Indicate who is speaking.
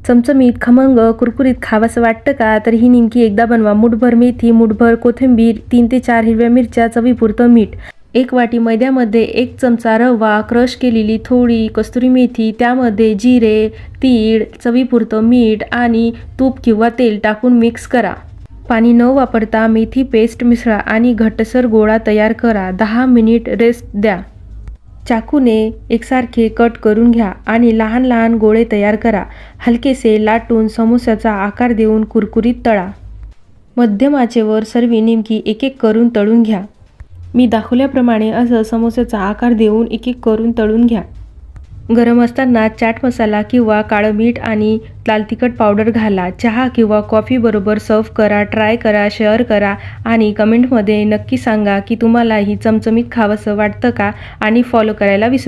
Speaker 1: चमचमीत, खमंग, कुरकुरीत खावंसं वाटतं का? तर ही नेमकी एकदा बनवा. मूठभर मेथी, मूठभर कोथिंबीर, 3 ते 4 हिरव्या मिरच्या, चवीपुरतं मीठ. 1 वाटी मैद्यामध्ये 1 चमचा रवा, क्रश केलेली थोडी कसुरी मेथी, त्यामध्ये जिरे, तीळ, चवीपुरतं मीठ आणि तूप किंवा तेल टाकून मिक्स करा. पाणी न वापरता मेथी पेस्ट मिसळा आणि घट्टसर गोळा तयार करा. 10 मिनिट रेस्ट द्या. चाकूने एकसारखे कट करून घ्या आणि लहान लहान गोळे तयार करा. हलकेसे लाटून समोस्याचा आकार देऊन कुरकुरीत तळा. मध्यम आचेवर सर्व नेमकी एक एक करून तळून घ्या. मी दाखवल्याप्रमाणे असं समोस्याचा आकार देऊन एक एक करून तळून घ्या. गरम असताना चाट मसाला किंवा काळं मीठ आणि लाल तिखट पावडर घाला. चहा किंवा कॉफीबरोबर सर्व्ह करा. ट्राय करा, शेअर करा आणि कमेंटमध्ये नक्की सांगा की तुम्हालाही चमचमीत खावंसं वाटतं का? आणि फॉलो करायला विसरू